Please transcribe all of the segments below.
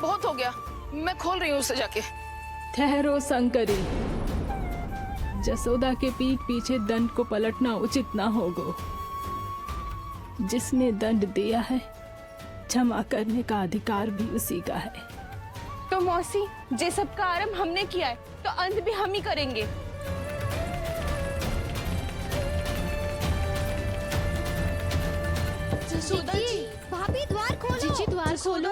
बहुत हो गया, मैं खोल रही हूँ उसे जाके। ठहरो शंकरी, जसोदा के पीठ पीछे दंड को पलटना उचित ना होगा। जिसने दंड दिया है, क्षमा करने का अधिकार भी उसी का है। तो मौसी, जे सब का आरंभ हमने किया है तो अंत भी हम ही करेंगे। जसोदा जी, भाभी द्वार खोलो। जीजी द्वार खोलो।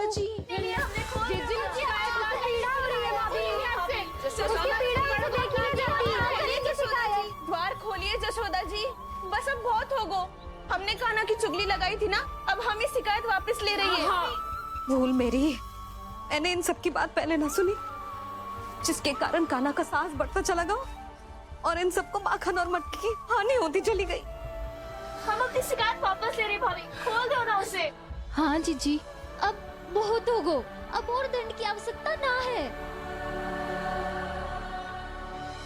द्वार खोलिए जसोदा जी, बस अब बहुत हो गो। हमने कान्हा की चुगली लगाई थी ना, अब हम ही शिकायत वापस ले रही है। भूल मेरी, मैंने इन सब की बात पहले ना सुनी, जिसके कारण कान्हा का साहस बढ़ता चला गया और इन सबको माखन और मटकी की हानि होती चली गई। हम अपनी शिकायत वापस ले रहे भाभी, खोल दो ना उसे। हाँ जीजी, अब बहुत हो गो, अब और दंड की आवश्यकता ना है।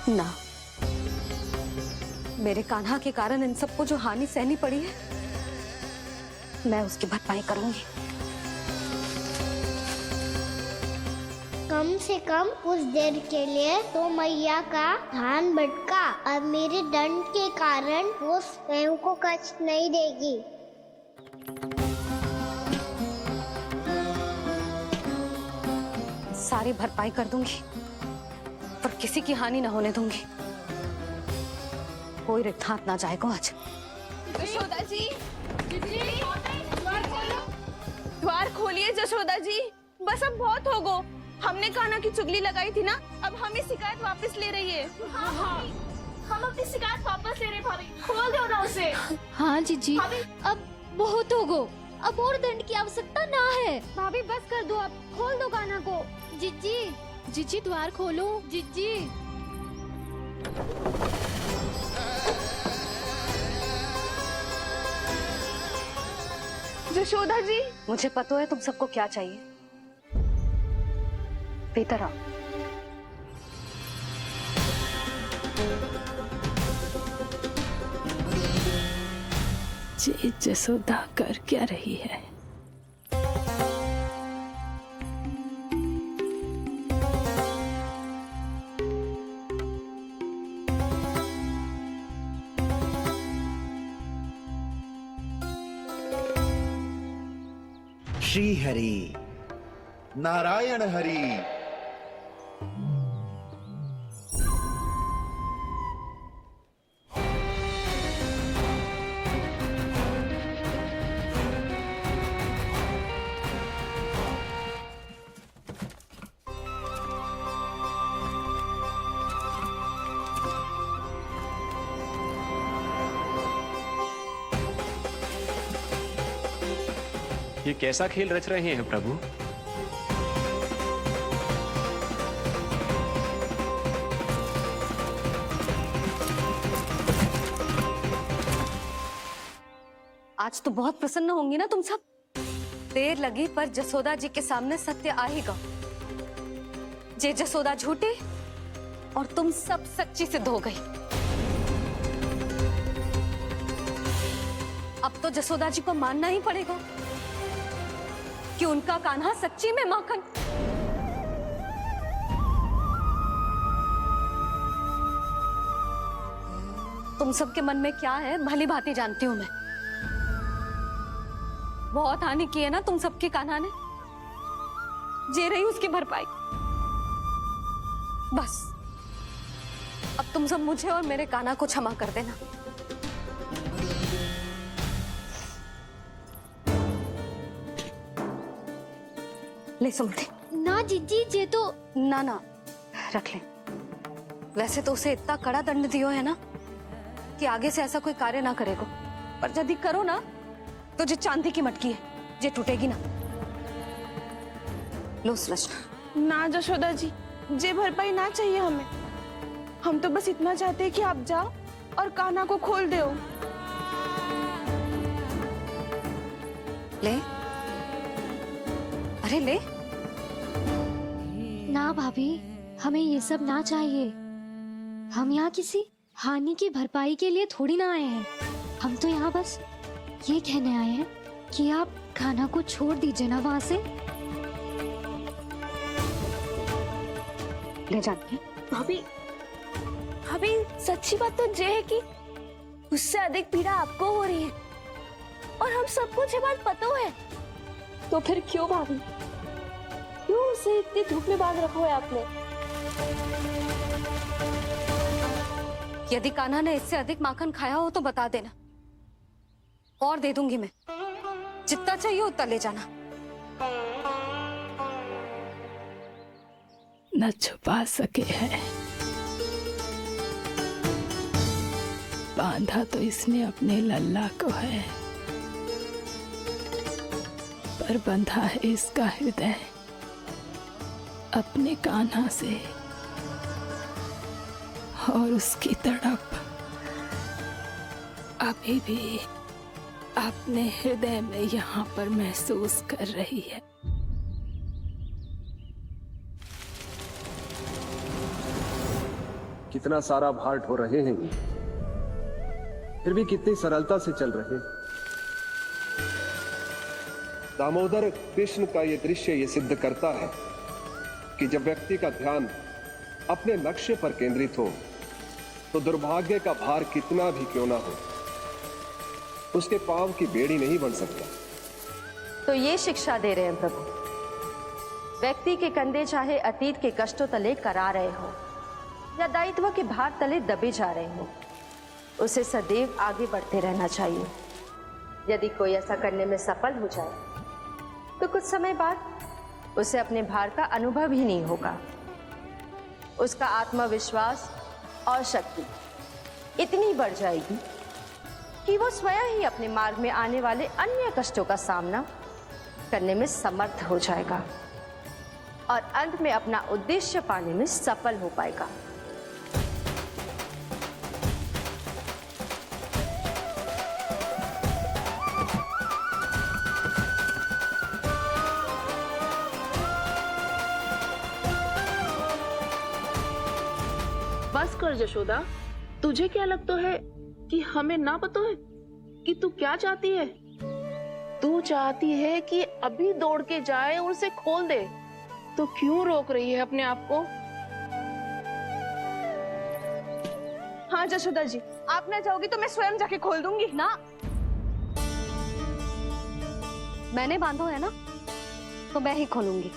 ना, मेरे कान्हा के कारण इन सबको जो हानि सहनी पड़ी है, मैं उसकी भरपाई करूंगी। कम से कम कुछ देर के लिए तो मैया का ध्यान भटका और मेरे दंड के कारण वो स्वयं को कष्ट नहीं देगी। सारी भरपाई कर दूंगी, पर किसी की हानि न होने दूंगी। कोई रिक्त हाथ ना जाएगा आज। जशोदा जी, द्वार खोलिए जशोदा जी, बस अब बहुत हो गो। हमने कान्हा की चुगली लगाई थी ना, अब हम ही शिकायत वापस ले रही है। हम अपनी शिकायत वापस ले रहे भाभी, खोल दो ना उसे। हाँ जीजी, अब बहुत हो गो, अब और दंड की आवश्यकता ना है। भाभी बस कर दो, अब खोल दो कान्हा को। जीजी, जीजी द्वार खोलो। जीजी, जशोदा जी, मुझे पता है तुम सबको क्या चाहिए। भीतर आओ। ये जसोदा कर क्या रही है? श्री हरि नारायण हरि। ये कैसा खेल रच रहे हैं प्रभु? आज तो बहुत प्रसन्न होंगी ना तुम सब। देर लगी पर जसोदा जी के सामने सत्य आएगा। जे जसोदा झूठी और तुम सब सच्ची सिद्ध हो गई। अब तो जसोदा जी को मानना ही पड़ेगा कि उनका कान्हा सच्ची में माखन। तुम सबके मन में क्या है भली भांति जानती हूं मैं। बहुत हानि की है ना तुम सबके कान्हा ने, जे रही उसकी भरपाई। बस अब तुम सब मुझे और मेरे कान्हा को क्षमा कर देना। ले सुमति। ना जीजी, जे तो ना ना रख ले। वैसे तो उसे इतना कड़ा दंड दियो है ना कि आगे से ऐसा कोई कार्य ना करेगा, पर यदि करो ना तो जो चांदी की मटकी है जे टूटेगी ना। लो सुलक्षणा। ना जशोदा जी, जे भरपाई ना चाहिए हमें। हम तो बस इतना चाहते हैं कि आप जाओ और कान्हा को खोल दो। ले, अरे ले। ना भाभी, हमें ये सब ना चाहिए। हम यहाँ किसी हानि की भरपाई के लिए थोड़ी ना आए हैं। हम तो यहाँ बस ये कहने आए हैं कि आप कान्हा को छोड़ दीजिए ना वहाँ से। ले जाती है। भाभी भाभी सच्ची बात तो ये है कि उससे अधिक पीड़ा आपको हो रही है और हम सबको ये बात पता है। तो फिर क्यों भाभी, क्यों उसे इतनी धूप में बांध रखा है आपने? यदि कान्हा ने इससे अधिक माखन खाया हो तो बता देना, और दे दूंगी मैं। जितना चाहिए उतना ले जाना। न छुपा सके हैं, बांधा तो इसने अपने लल्ला को है, पर बंधा है इसका हृदय अपने कान्हा से, और उसकी तड़प अभी भी अपने हृदय में यहाँ पर महसूस कर रही है। कितना सारा भार ढो रहे हैं, फिर भी कितनी सरलता से चल रहे हैं। दामोदर कृष्ण का ये दृश्य ये सिद्ध करता है कि जब व्यक्ति का ध्यान अपने लक्ष्य पर केंद्रित हो तो दुर्भाग्य का भार कितना भी क्यों ना हो, उसके पांव की बेड़ी नहीं बन सकता। तो ये शिक्षा दे रहे हैं प्रभु, व्यक्ति के कंधे चाहे अतीत के कष्टों तले करा रहे हो या दायित्व के भार तले दबे जा रहे हो, उसे सदैव आगे बढ़ते रहना चाहिए। यदि कोई ऐसा करने में सफल हो जाए तो कुछ समय बाद उसे अपने भार का अनुभव ही नहीं होगा। उसका आत्मविश्वास और शक्ति इतनी बढ़ जाएगी कि वो स्वयं ही अपने मार्ग में आने वाले अन्य कष्टों का सामना करने में समर्थ हो जाएगा और अंत में अपना उद्देश्य पाने में सफल हो पाएगा। बस कर जशोदा, तुझे क्या लगता है कि हमें ना पता है कि तू क्या चाहती है? तू चाहती है कि अभी दौड़ के जाए और उसे खोल दे, तो क्यों रोक रही है अपने आप को? हाँ जशोदा जी, आप ना जाओगी तो मैं स्वयं जाके खोल दूंगी। ना, मैंने बांधो है ना, तो मैं ही खोलूंगी।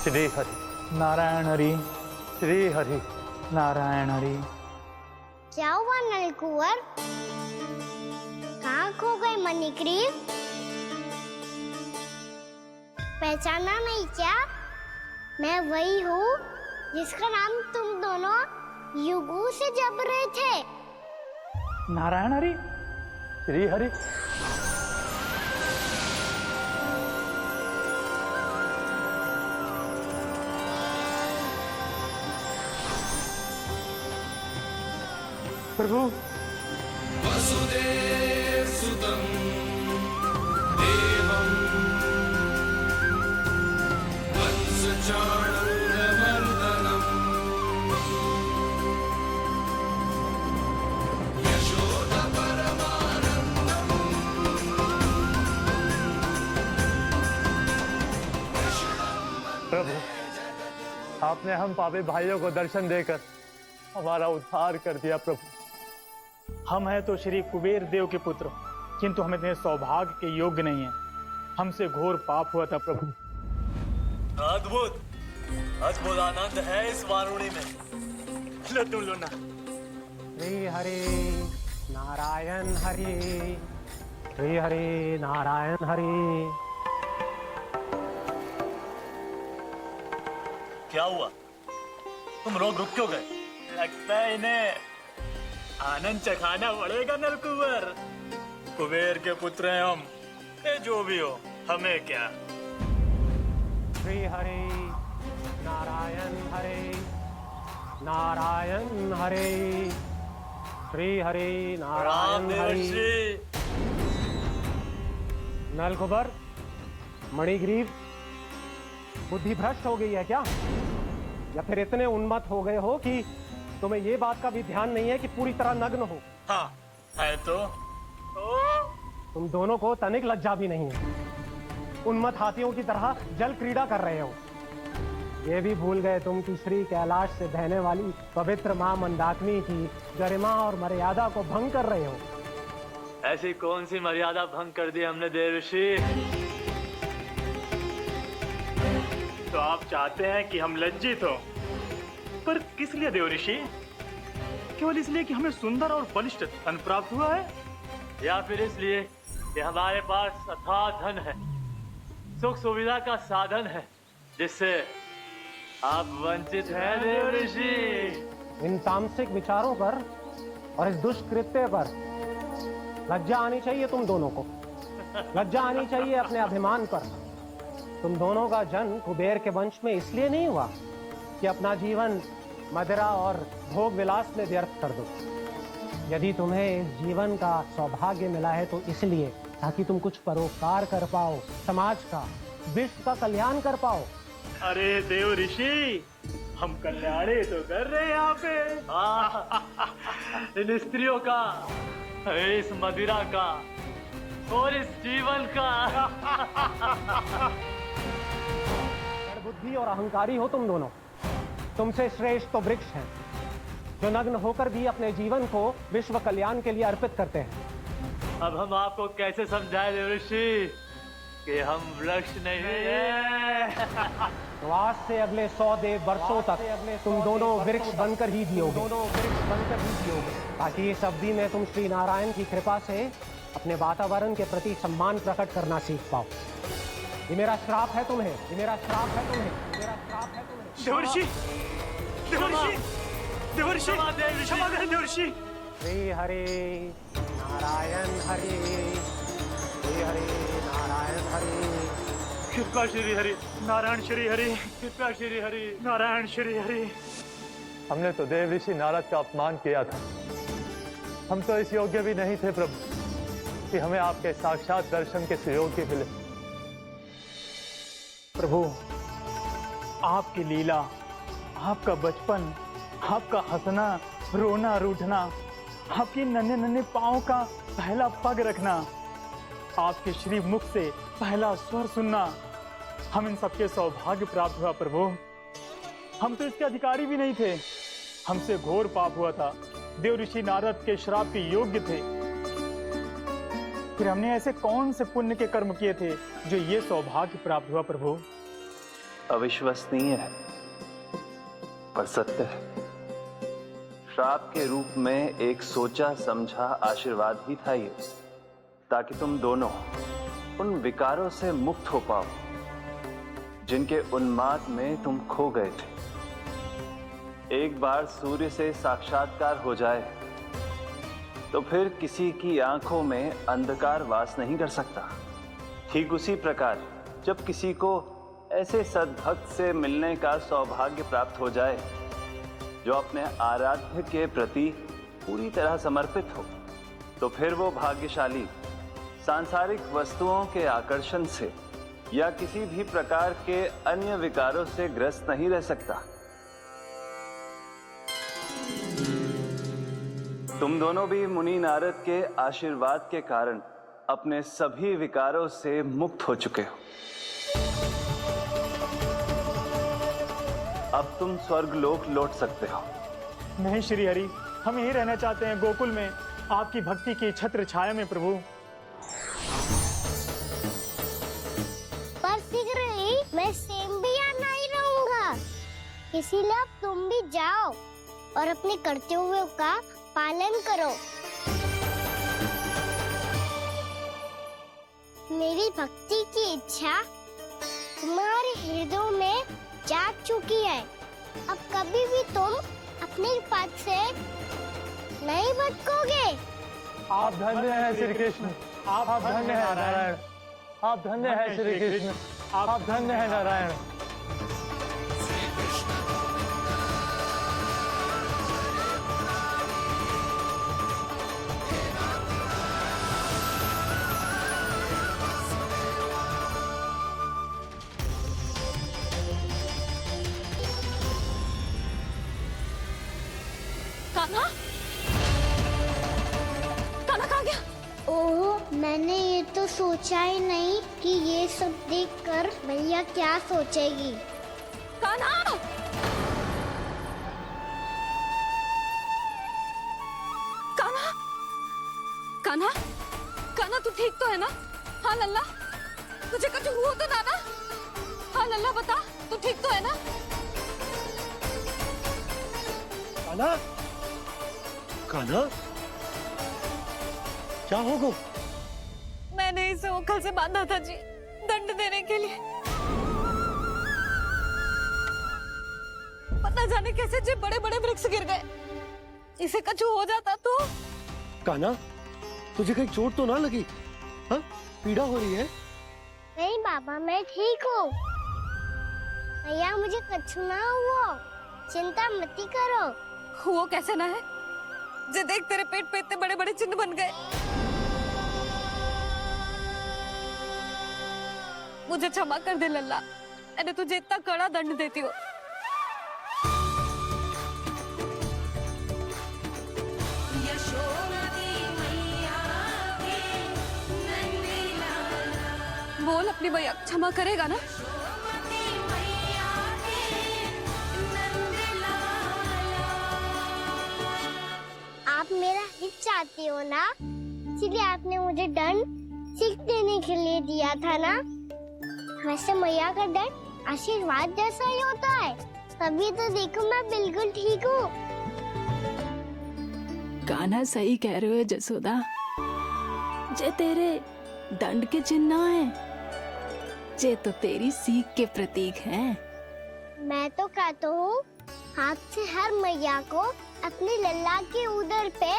श्री हरि नारायण हरि, श्री हरि नारायण हरि। क्या हुआ नलकुंवर? कहाँ खो गई मणिग्रीव? पहचाना नहीं क्या? मैं वही हूँ जिसका नाम तुम दोनों युगों से जप रहे थे। नारायण हरि, श्री हरि। प्रभु वसुदेव सुतं देवं वत्सचाणूरमर्दनम् यशोदा परमानन्दम्। प्रभु, आपने हम पापी भाइयों को दर्शन देकर हमारा उद्धार कर दिया। प्रभु, हम हैं तो श्री कुबेर देव के पुत्र, किंतु हम इतने सौभाग्य के योग्य नहीं हैं। हमसे घोर पाप हुआ था प्रभु। अद्भुत अद्भुत आनंद है इस वारुणी में। लो तुम लो ना। श्री हरि नारायण हरि, श्री हरि नारायण हरि। क्या हुआ? तुम रोक रुक क्यों गए? लगता है इन्हें आनंद चखाना पड़ेगा नलकुबर। कुबेर के पुत्र हैं हम, ये जो भी हो हमें क्या। श्री हरि नारायण हरि, नारायण हरि, श्री हरि नारायण हरि। नलकुबर, मणिग्रीव, बुद्धि भ्रष्ट हो गई है क्या? या फिर इतने उन्मत्त हो गए हो कि तुम्हें ये बात का भी ध्यान नहीं है कि पूरी तरह नग्न हो? हाँ है तो। तुम दोनों को तनिक लज्जा भी नहीं है। उन्मत्त हाथियों की तरह जल क्रीड़ा कर रहे हो। ये भी भूल गए तुम कि श्री कैलाश से बहने वाली पवित्र मां मंदाकिनी की गरिमा और मर्यादा को भंग कर रहे हो। ऐसी कौन सी मर्यादा भंग कर दी हमने देवर्षि? तो आप चाहते हैं कि हम लज्जित हो, पर किस लिए देवर्षि? केवल इसलिए कि हमें सुंदर और बलिष्ठ धन प्राप्त हुआ है, या फिर इसलिए कि हमारे पास अथाह धन है, सुख सुविधा का साधन है, जिससे आप वंचित हैं देवर्षि? इन तामसिक विचारों पर और इस दुष्कृत्य पर लज्जा आनी चाहिए तुम दोनों को। लज्जा आनी चाहिए अपने अभिमान पर। तुम दोनों का जन्म कुबेर के वंश में इसलिए नहीं हुआ कि अपना जीवन मदिरा और भोग विलास में व्यर्थ कर दो। यदि तुम्हें इस जीवन का सौभाग्य मिला है तो इसलिए ताकि तुम कुछ परोपकार कर पाओ, समाज का, विश्व का कल्याण कर पाओ। अरे देव ऋषि, हम कल्याणी तो कर रहे हैं यहाँ पे। इन स्त्रियों का, इस मदिरा का और इस जीवन का। बुद्धि और अहंकारी हो तुम दोनों। तुमसे श्रेष्ठ तो वृक्ष हैं, जो नग्न होकर भी अपने जीवन को विश्व कल्याण के लिए अर्पित करते हैं। अब हम आपको कैसे समझाएं देवर्षि कि हम वृक्ष नहीं हैं? तो आज से अगले 100 देव वर्षों तक तुम दोनों वृक्ष बनकर ही जियोगे, ताकि इस अवधि में तुम श्री नारायण की कृपा से अपने वातावरण के प्रति सम्मान प्रकट करना सीख पाओ। ये मेरा श्राप है तुम्हें, ये मेरा श्राप है तुम्हें, मेरा श्राप है तुम्हें। देवर्षि, देवर्षि, देवर्षि, क्षमा करें देवर्षि। श्री हरि नारायण हरि, श्री हरि नारायण हरि। कृपा श्री हरि नारायण श्री हरि, कृपा श्री हरि नारायण श्री हरि। हमने तो देव ऋषि नारद का अपमान किया था। हम तो इस योग्य भी नहीं थे प्रभु कि हमें आपके साक्षात दर्शन के सुयोग्य मिले। प्रभु, आपकी लीला, आपका बचपन, आपका हंसना, रोना, रूठना, आपकी नन्हे नन्हे पाँव का पहला पग रखना, आपके श्री मुख से पहला स्वर सुनना, हम इन सबके सौभाग्य प्राप्त हुआ प्रभु। हम तो इसके अधिकारी भी नहीं थे। हमसे घोर पाप हुआ था, देव ऋषि नारद के श्राप के योग्य थे। फिर हमने ऐसे कौन से पुण्य के कर्म किए थे जो ये सौभाग्य प्राप्त हुआ प्रभु? अविश्वसनीय है पर सत्य है। श्राप के रूप में एक सोचा समझा आशीर्वाद ही था ये, ताकि तुम दोनों उन विकारों से मुक्त हो पाओ जिनके उन्माद में तुम खो गए थे। एक बार सूर्य से साक्षात्कार हो जाए तो फिर किसी की आंखों में अंधकार वास नहीं कर सकता। ठीक उसी प्रकार जब किसी को ऐसे सद्भक्त से मिलने का सौभाग्य प्राप्त हो जाए जो अपने आराध्य के प्रति पूरी तरह समर्पित हो, तो फिर वो भाग्यशाली सांसारिक वस्तुओं के आकर्षण से या किसी भी प्रकार के अन्य विकारों से ग्रस्त नहीं रह सकता। तुम दोनों भी मुनि नारद के आशीर्वाद के कारण अपने सभी विकारों से मुक्त हो चुके हो। अब तुम स्वर्गलोक लौट सकते हो। नहीं श्री हरि, हम यहीं रहना चाहते हैं, गोकुल में, आपकी भक्ति की छत्र छाया में प्रभु। पर शीघ्र ही मैं स्वयं भी यहाँ नहीं रहूंगा, इसीलिए अब तुम भी जाओ और अपने कर्तव्यों का पालन करो। मेरी भक्ति की इच्छा तुम्हारे हृदय में जाग चुकी है। अब कभी भी तुम अपने पद से नहीं भटकोगे। आप धन्य हैं श्री कृष्ण, आप धन्य हैं नारायण, आप धन्य हैं श्री कृष्ण, आप धन्य हैं नारायण। कान्हा, कान्हा कहाँ गया? ओह, मैंने ये तो सोचा ही नहीं कि ये सब देखकर भैया क्या सोचेगी। कान्हा! कान्हा! कान्हा! कान्हा तू ठीक तो है ना? हाँ लल्ला, तुझे कुछ हुआ तो ना? हाँ लल्ला बता, तू ठीक तो है ना? कान्हा, कान्हा, क्या होगा? मैंने इसे ओखल से बांधा था जी, दंड देने के लिए। पता जाने कैसे जी बड़े बड़े वृक्ष गिर गए। इसे कुछ हो जाता तो? कान्हा, तुझे कहीं चोट तो ना लगी? हाँ, पीड़ा हो रही है? नहीं बाबा, मैं ठीक हूँ। भैया मुझे कुछ ना हुआ, चिंता मत करो। वो कैसे ना है? जे देख तेरे पेट पे इतने बड़े बड़े चिन्ह बन गए। मुझे क्षमा कर दे लल्ला, मैंने तुझे इतना कड़ा दंड देती हूँ। बोल अपनी भैया क्षमा करेगा ना? आप मेरा हित चाहते हो ना, इसलिए आपने मुझे दंड सीख देने के लिए दिया था ना। वैसे मैया का दंड आशीर्वाद जैसा ही होता है, तभी तो देखो मैं बिल्कुल ठीक हूँ। कान्हा सही कह रहे हो जसोदा, जे तेरे दंड के चिन्ह ना है, जे तो तेरी सीख के प्रतीक हैं। मैं तो कहता हूँ हाथ से हर मैया को अपनी लल्ला के उदर पे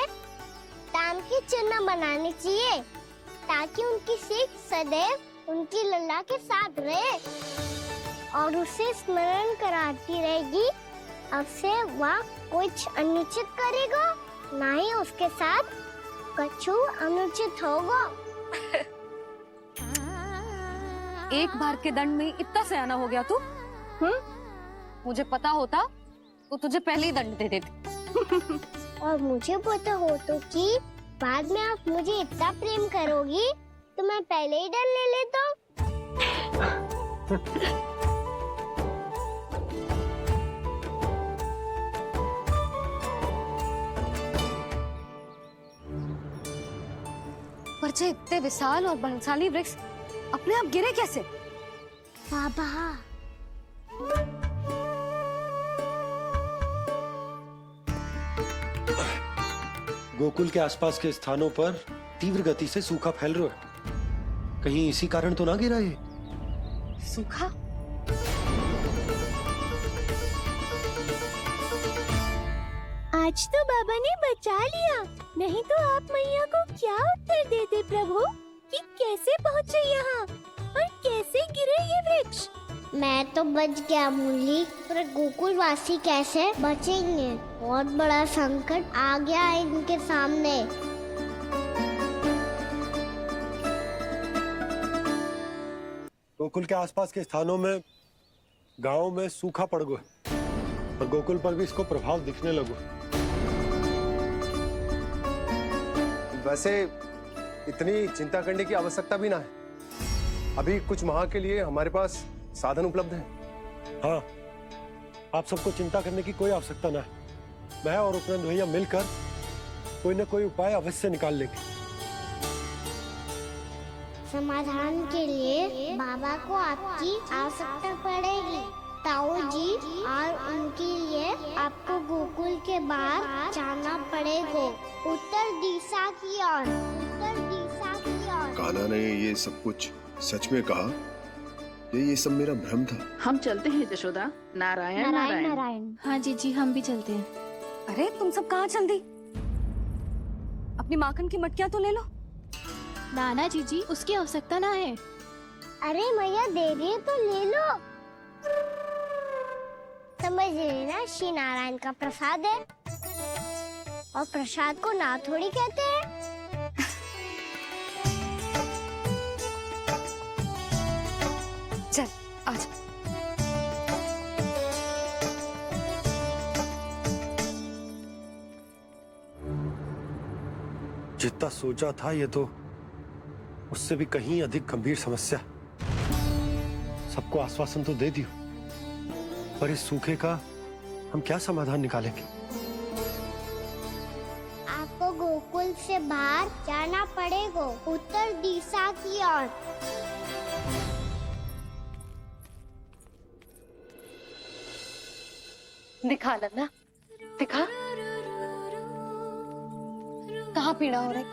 ताम के चिन्ह बनाने चाहिए, ताकि उनकी सीख सदैव उनकी लल्ला के साथ रहे और उसे स्मरण कराती रहेगी। अब से वह कुछ अनुचित करेगा, ना ही उसके साथ कछु अनुचित होगा। एक बार के दंड में इतना सयाना हो गया तू? मुझे पता होता तो तुझे पहले ही दंड दे देती। और मुझे पता हो तो कि बाद में आप मुझे इतना प्रेम करोगी तो मैं पहले ही दंड ले लेता हूँ। पर जे इतने विशाल और बलशाली वृक्ष अपने आप गिरे कैसे? बाबा, गोकुल के आसपास के स्थानों पर तीव्र गति से सूखा फैल रहा है। कहीं इसी कारण तो ना गिरा ये? सूखा? आज तो बाबा ने बचा लिया, नहीं तो आप मैया को क्या उत्तर देते प्रभु कि कैसे पहुँचे यहाँ और कैसे गिरे ये वृक्ष? मैं तो बच गया मूली, पर गोकुल वासी कैसे बचेंगे? बहुत बड़ा संकट आ गया है इनके सामने। गोकुल के आसपास के स्थानों में, गांवों में सूखा पड़ गया, और गोकुल पर भी इसको प्रभाव दिखने लगा। वैसे इतनी चिंता करने की आवश्यकता भी ना है। अभी कुछ माह के लिए हमारे पास साधन उपलब्ध है। हाँ, आप सबको चिंता करने की कोई आवश्यकता ना है। मैं और उपनंद भैया मिलकर कोई न कोई उपाय अवश्य निकाल लेंगे। समाधान के लिए बाबा को आपकी आवश्यकता पड़ेगी। ताऊ जी और उनके लिए आपको गोकुल के बाहर जाना पड़ेगा, उत्तर दिशा की ओर, उत्तर दिशा की ओर। कान्हा ने ये सब कुछ सच में कहा या ये सब मेरा भ्रम था? हम चलते हैं जशोदा। नारायण नारायण नारायण। नारायण। हाँ जीजी, हम भी चलते हैं। अरे तुम सब कहाँ चल दी? अपनी माखन की मटकियां तो ले लो। नाना जीजी, उसकी आवश्यकता ना है। अरे मैया दे रही है तो ले लो। समझ रही ना, श्री नारायण का प्रसाद है और प्रसाद को ना थोड़ी कहते हैं। चल आज। जितना सोचा था ये तो उससे भी कहीं अधिक गंभीर समस्या। सबको आश्वासन तो दे दियो, पर इस सूखे का हम क्या समाधान निकालेंगे? आपको गोकुल से बाहर जाना पड़ेगा, उत्तर दिशा की ओर। दिखा लन्ना, दिखा। कहाँ पीड़ा हो रही?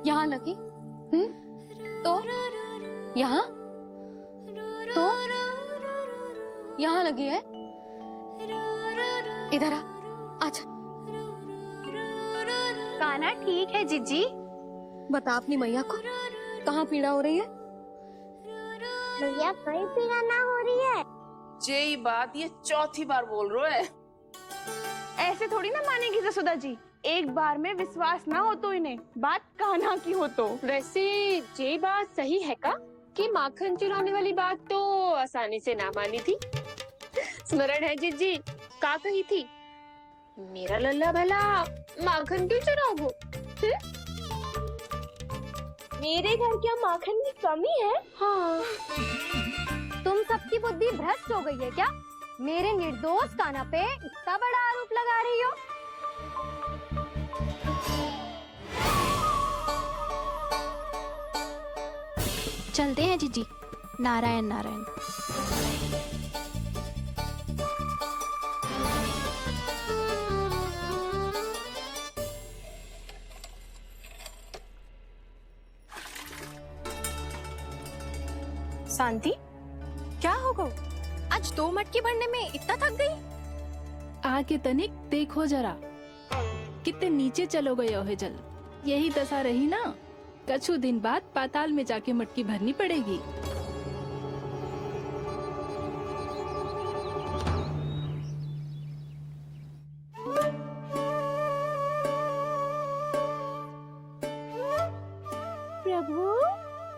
यहाँ लगी? तो यहाँ? तो यहाँ लगी है? इधर आ, आजा। कान्हा ठीक है जीजी। बता अपनी मैया को कहाँ पीड़ा हो रही है? भैया कहीं पीड़ा ना हो रही है। ये बात ये चौथी बार बोल रहे है। ऐसे थोड़ी ना मानेगी जसोदा जी। एक बार में विश्वास ना हो तो इन्हें, बात कान्हा की हो तो। वैसे ये बात सही है का कि माखन चुराने वाली बात तो आसानी से ना मानी थी। स्मरण है जीजी, का कही थी? मेरा लल्ला भला माखन क्यों चुराओगे? मेरे घर क्या माखन की कमी है? हाँ। तुम सबकी बुद्धि भ्रष्ट हो गई है क्या? मेरे निर्दोष कान्हा पे इतना बड़ा आरोप लगा रही हो? चलते हैं जीजी। नारायण नारायण। शांति, क्या हो गो? आज 2 मटकी भरने में इतना थक गई? आके तनिक देखो जरा, कितने नीचे चलो गए हो जल। यही दशा रही ना, कछु दिन बाद पाताल में जाके मटकी भरनी पड़ेगी। प्रभु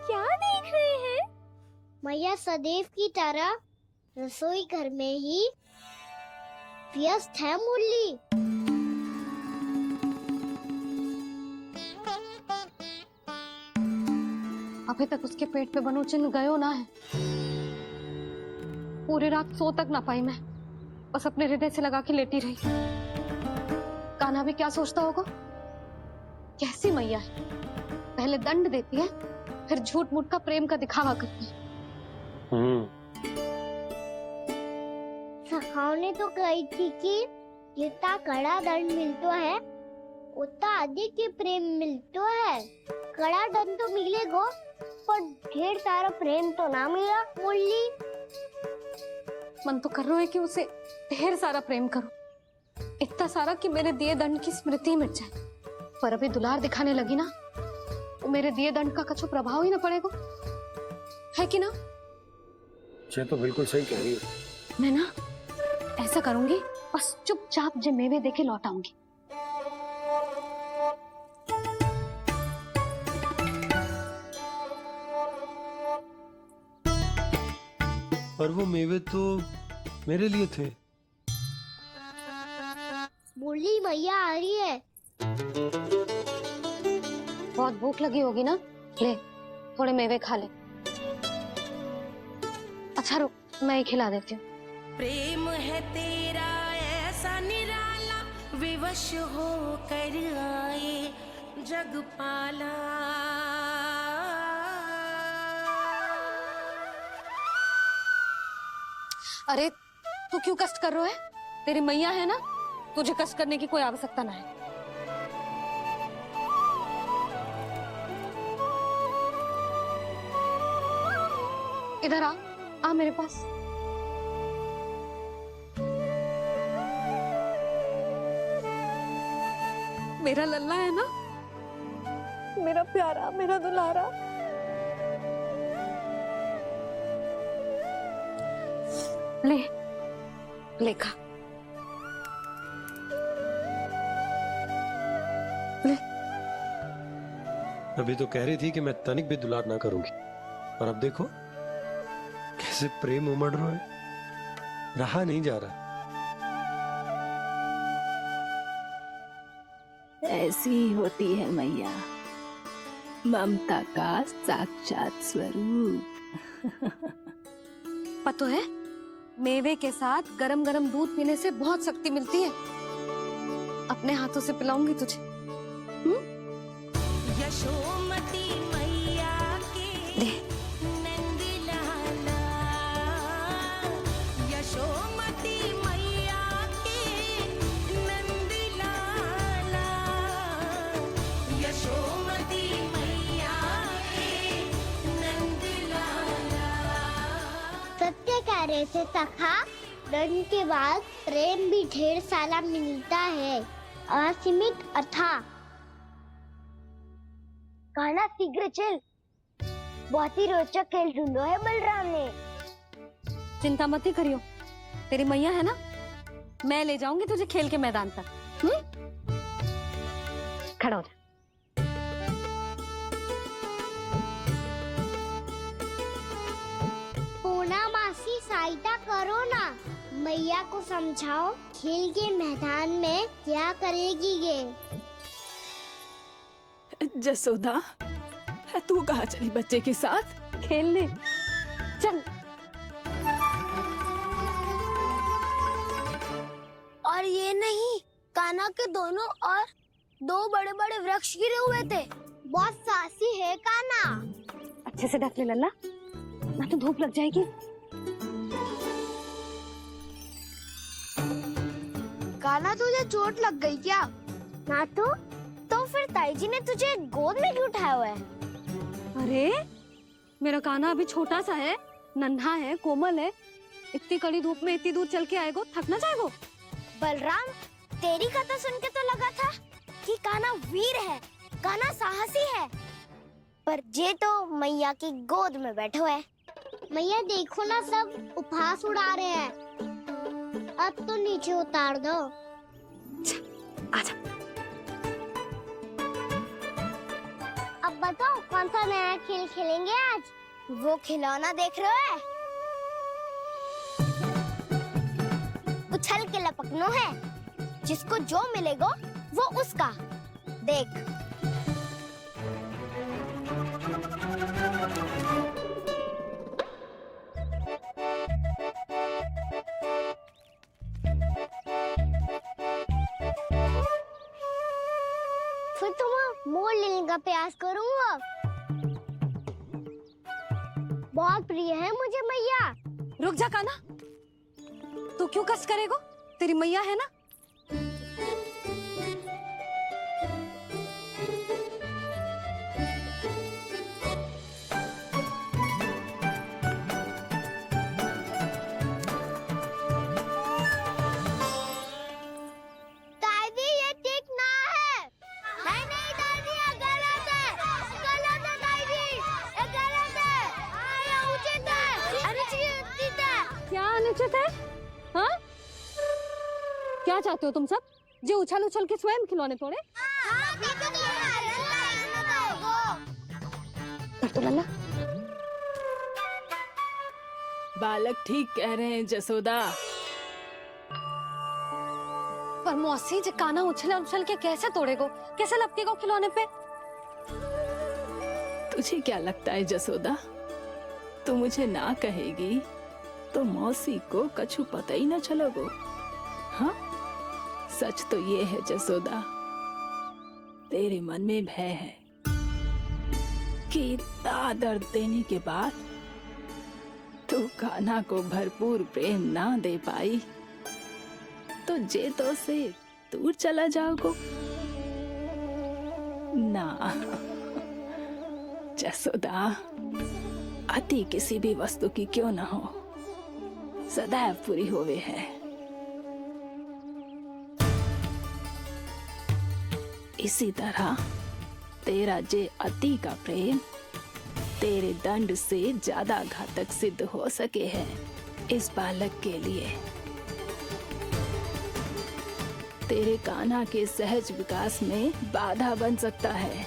क्या देख रहे हैं? मैया सदैव की तरह रसोई घर में ही व्यस्त है मुरली। अभी तक उसके पेट पे बनो चिन्ह गयो ना है। पूरी रात सो तक ना पाई मैं, बस अपने हृदय से लगा के लेटी रही। कान्हा भी क्या सोचता होगा? कैसी मैया है, पहले दंड देती है, फिर झूठ मूठ का प्रेम का दिखावा करती है। सखाओ ने तो कही थी कि जितना कड़ा दंड मिलता है उतना अधिक ही प्रेम मिलता है। कड़ा दंड तो मिलेगा पर ढेर सारा प्रेम तो ना मिला मुरली। मन तो कर रहा है कि उसे ढेर सारा प्रेम करो, इतना सारा कि मेरे दिए दंड की स्मृति मिट जाए। पर अभी दुलार दिखाने लगी ना, वो मेरे दिए दंड का कछु प्रभाव ही ना पड़ेगा, है कि ना? ये तो बिल्कुल सही कह रही है। मैं ना ऐसा करूंगी, बस चुपचाप जे मेवे देके लौट आऊंगी। पर वो मेवे तो मेरे लिए थे। मुरली मैया आ रही है। बहुत भूख लगी होगी ना, ले थोड़े मेवे खा ले। अच्छा रुक, मैं ही खिला देती हूँ। प्रेम है तेरा ऐसा निराला, विवश हो कर आए जग पाला। अरे तू क्यों कष्ट कर रहा है? तेरी मैया है ना, तुझे कष्ट करने की कोई आवश्यकता ना है। इधर आ मेरे पास। मेरा लल्ला है ना, मेरा प्यारा, मेरा दुलारा। ले खा। अभी तो कह रही थी कि मैं तनिक भी दुलार ना करूंगी, और अब देखो कैसे प्रेम उमड़ रहा है, रहा नहीं जा रहा। ऐसी ही होती है मैया, ममता का साक्षात स्वरूप। पता है, मेवे के साथ गरम गरम दूध पीने से बहुत शक्ति मिलती है। अपने हाथों से पिलाऊंगी तुझे। यशोमती मैया के नंद लाला, यशोमती मैया के नंद लाला, यशोमती मैया के नंद लाला। सत्य कह रहे थे सखा, धन के बाद प्रेम भी ढेर सारा मिलता है, असीमित अथाह। गाना शीघ्र चल, बहुत ही रोचक खेल ढूंढो है बलराम ने। चिंता मत ही करियो, तेरी मैया है ना, मैं ले जाऊंगी तुझे खेल के मैदान तक। खड़ा हो जा। पूना मासी सहायता करो ना, मैया को समझाओ खेल के मैदान में क्या करेगी ये। जसोदा, तू कहाँ चली बच्चे के साथ? खेलने चल। और ये नहीं, कान्हा के दोनों और दो बड़े बड़े वृक्ष गिरे हुए थे। बहुत साहसी है कान्हा। अच्छे से ढक ले लल्ला, ना तो धूप लग जाएगी। कान्हा, तुझे चोट लग गई क्या? ना तो फिर ताई जी ने तुझे गोद में क्यों उठाया हुआ है? अरे मेरा कान्हा अभी छोटा सा है, नन्हा है, कोमल है। इतनी कड़ी धूप में इतनी दूर चल के आएगो, थक ना जाएगो। बलराम, तेरी कथा सुन के तो लगा था कि कान्हा वीर है, कान्हा साहसी है, पर जे तो मैया की गोद में बैठो है। मैया देखो ना, सब उपहास उड़ा रहे हैं। अब तो नीचे उतार दो। आजा। अब बताओ कौन सा नया खेल खेलेंगे आज? वो खिलौना देख रहे हो? उछल के लपकनो है, जिसको जो मिलेगा वो उसका। देख। फिर तुम मोड़ लेने का प्रयास करूंगा। बहुत प्रिय है मुझे मैया। रुक जा कान्हा, तू क्यों कष्ट करेगो? तेरी मैया है ना। दादी, ये ठीक ना है। नहीं नहीं दादी, ये गलत है। गलत है दादी, ये गलत है। ये उचित है, अनुचित है। क्या अनुचित है? हाँ? क्या चाहते हो तुम सब? जो उछल उछल के स्वयं खिलौने तोड़े? तो लल्ला, बालक ठीक कह रहे हैं जसोदा। पर मौसी, जे कान्हा उछल उछल के कैसे तोड़ेगो, कैसे लपकेगो खिलौने पे? तुझे क्या लगता है जसोदा, तू मुझे ना कहेगी तो मौसी को कछु पता ही ना चलोगो? हाँ, सच तो ये है जसोदा, तेरे मन में भय है कि इतना दर्द देने के बाद तू कान्हा को भरपूर प्रेम ना दे पाई तो जेतो से दूर चला जाओगो ना। जसोदा, अति किसी भी वस्तु की क्यों न हो, सदैव पूरी होवे है। इसी तरह तेरा जे अति का प्रेम तेरे दंड से ज्यादा घातक सिद्ध हो सके है इस बालक के लिए। तेरे कान्हा के सहज विकास में बाधा बन सकता है,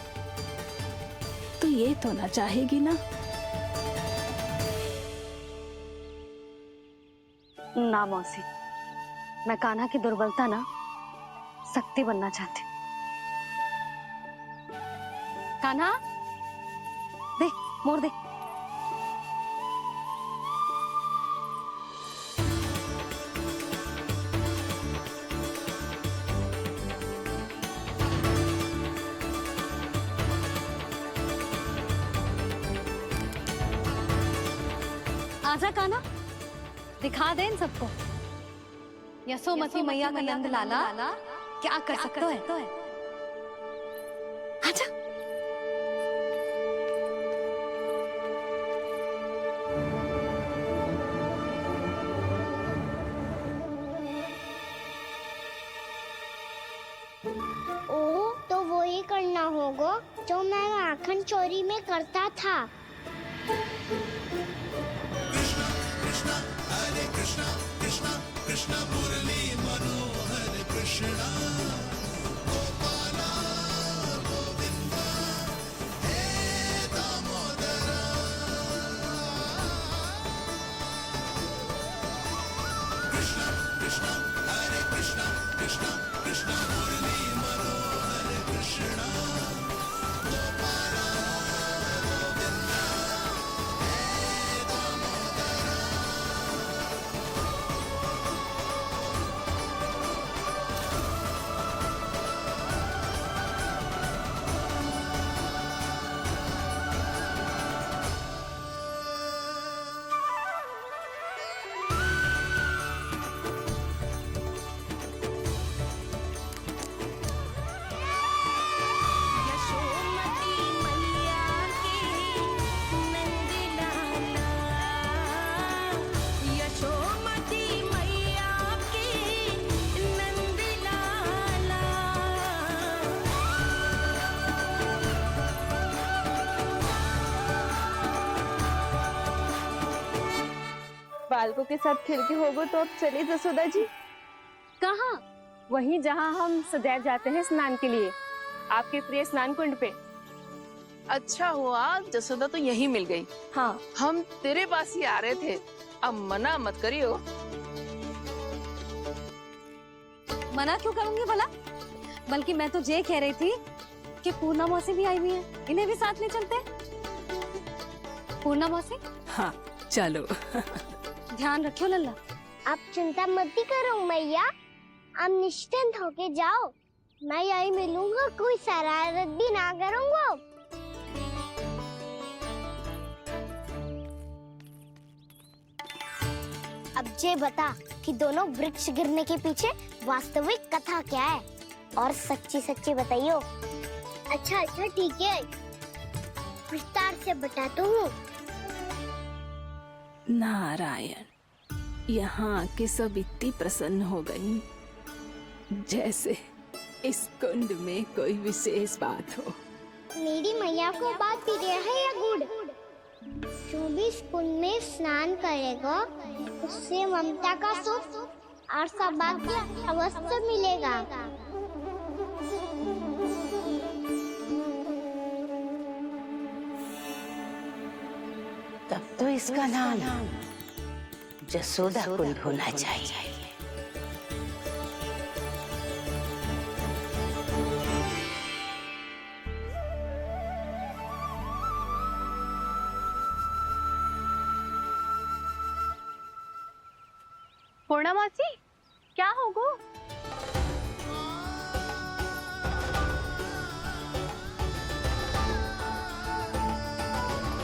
तो ये तो ना चाहेगी ना? ना मौसी, मैं कान्हा की दुर्बलता ना शक्ति बनना चाहती। कान्हा दे, मोड़ दे। आजा कान्हा, दिखा दे इन सबको यशोमती मैया का नंद लाला क्या कर सकता है। आजा। ओ, तो वो ही करना होगा जो मैं माखन चोरी में करता था। यशोमती मैया के नंद लाला, यशोमती मैया के नंद लाला। बालकों के साथ खेल के होगो तो अब चलिए जसोदा जी। कहाँ? वहीं जहाँ हम सदैव जाते हैं स्नान के लिए, आपके प्रिय स्नान कुंड पे। अच्छा हुआ जसोदा तो यहीं मिल गई। हाँ, हम तेरे पास ही आ रहे थे, अब मना मत करियो। मना क्यों करूंगी भला? बल्कि मैं तो ये कह रही थी कि पूर्णा मौसी भी आई हुई है, इन्हें भी साथ ले चलते। पूर्णा मौसी, हाँ चलो। ध्यान रखियो लल्ला। आप चिंता मत करो मैया, आप निश्चिंत होके जाओ, मैं यही मिलूंगा, कोई शरारत भी ना करूंगा। अब ये बता कि दोनों वृक्ष गिरने के पीछे वास्तविक कथा क्या है, और सच्ची सच्ची बताइयो। अच्छा अच्छा ठीक है, विस्तार से बताता हूँ। नारायण, यहाँ के सब इतनी प्रसन्न हो गई जैसे इस कुंड में कोई विशेष बात हो। मेरी मैया को बात प्रिय है या गुड़? जो भी इस कुंड में स्नान करेगा उससे ममता का सुख और सौभाग्य अवश्य मिलेगा। तब तो इसका नाम जसोदा कुंड होना चाहिए। पूर्णा मौसी, क्या होगो?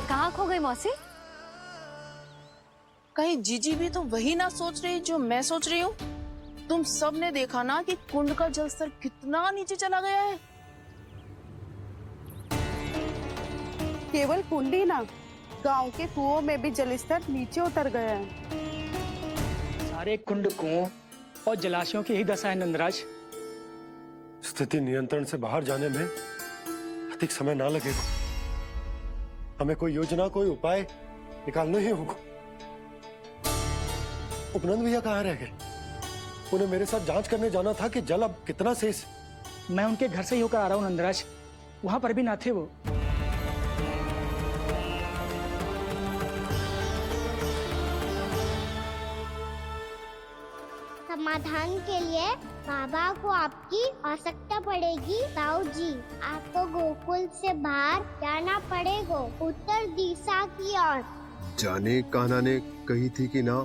कहाँ खो गई मौसी? कहीं जीजी भी तो वही ना सोच रही जो मैं सोच रही हूँ। तुम सब ने देखा ना कि कुंड का जलस्तर कितना नीचे चला गया है। केवल कुंड ही ना, गांव के कुओं में भी जलस्तर नीचे उतर गया है। सारे कुंड कुओं और जलाशयों की ही दशा है नंदराज। स्थिति नियंत्रण से बाहर जाने में अधिक समय ना लगेगा। हमें कोई योजना, कोई उपाय निकालना ही होगा। उपनंद भैया कहाँ रह गए? उन्हें मेरे साथ जांच करने जाना था कि जल अब कितना शेष। मैं उनके घर से ही होकर आ रहा हूँ नंदराज, वहां पर भी ना थे वो। समाधान के लिए बाबा को आपकी आवश्यकता पड़ेगी। ताऊ जी, आपको गोकुल से बाहर जाना पड़ेगा, उत्तर दिशा की ओर। जाने कान्हा ने कही थी कि ना,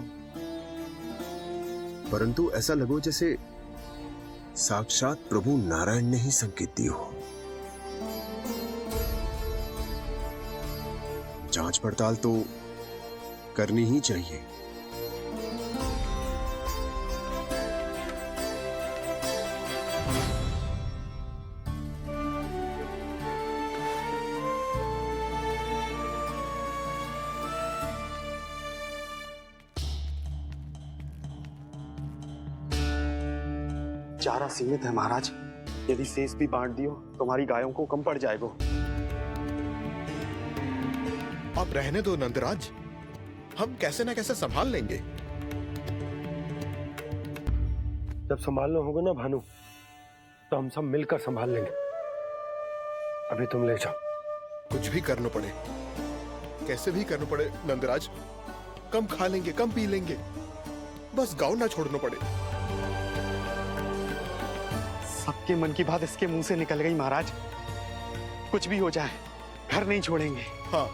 परंतु ऐसा लगो जैसे साक्षात प्रभु नारायण ने ही संकेत दी हो। जांच पड़ताल तो करनी ही चाहिए। चारा सीमित है महाराज, यदि शेष भी बांट दियो तो हमारी गायों को कम पड़ जाएगा। अब रहने दो नंदराज, हम कैसे न कैसे संभाल लेंगे। जब संभालना होगा ना भानु, तो हम सब मिलकर संभाल लेंगे। अभी तुम ले जाओ। कुछ भी करना पड़े, कैसे भी करना पड़े नंदराज, कम खा लेंगे, कम पी लेंगे, बस गाँव ना छोड़ना पड़े। सबके मन की बात इसके मुंह से निकल गई महाराज। कुछ भी हो जाए, घर नहीं छोड़ेंगे। हाँ,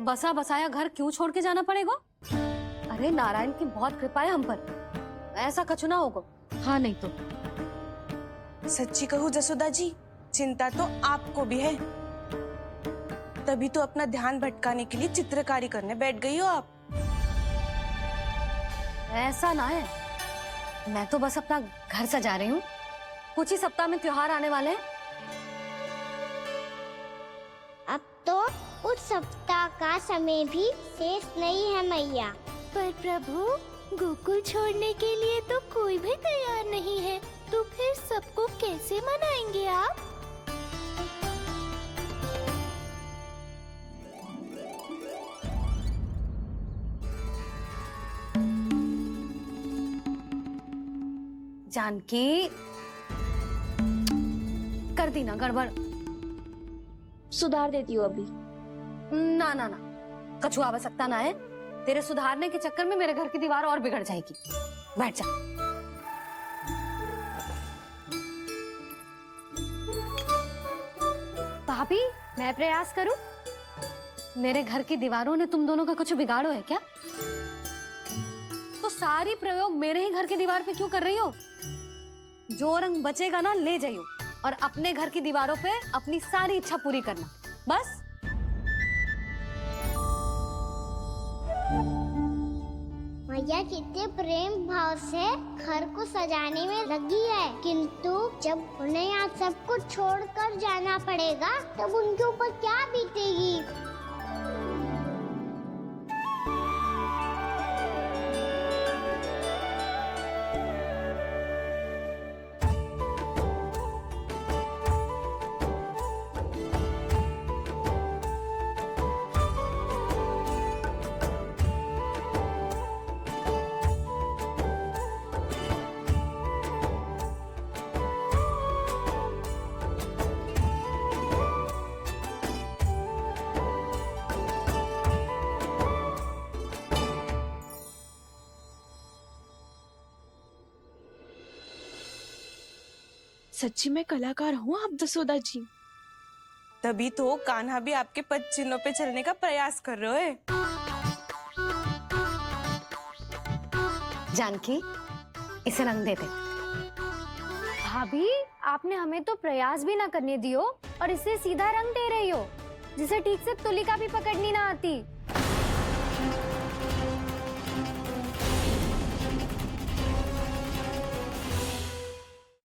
बसा बसाया घर क्यों छोड़ के जाना पड़ेगा? अरे नारायण की बहुत कृपा है हम पर, ऐसा कछु ना होगा। हाँ नहीं तो सच्ची कहूँ जसोदा जी, चिंता तो आपको भी है। तभी तो अपना ध्यान भटकाने के लिए चित्रकारी करने बैठ गई हो आप। ऐसा ना है, मैं तो बस अपना घर सजा रही हूँ। कुछ ही सप्ताह में त्योहार आने वाले हैं। अब तो उस सप्ताह का समय भी शेष नहीं है मैया। पर प्रभु, गोकुल छोड़ने के लिए तो कोई भी तैयार नहीं है, तो फिर सबको कैसे मनाएंगे आप? जानकी, कर दी ना गड़बड़। सुधार देती हूँ अभी। ना ना ना, कछु आवश्यकता ना है। तेरे सुधारने के चक्कर में मेरे घर की दीवार और बिगड़ जाएगी। बैठ जा। भाभी, मैं प्रयास करूं? मेरे घर की दीवारों ने तुम दोनों का कुछ बिगाड़ो है क्या? तो सारी प्रयोग मेरे ही घर की दीवार पे क्यों कर रही हो? जो रंग बचेगा ना ले जाइयो, और अपने घर की दीवारों पे अपनी सारी इच्छा पूरी करना, बस। मैया कितने प्रेम भाव से घर को सजाने में लगी है, किंतु जब उन्हें यहाँ सब कुछ छोड़कर जाना पड़ेगा तब उनके ऊपर क्या बीतेगी। सच्ची में कलाकार हूँ आप जसोदा जी। तभी तो कान्हा भी आपके पद चिन्हों पे चलने का प्रयास कर रहे है। जानकी, इसे रंग दे दे। भाभी, आपने हमें तो प्रयास भी ना करने दियो और इसे सीधा रंग दे रही हो, जिसे ठीक से तुलिका भी पकड़नी ना आती।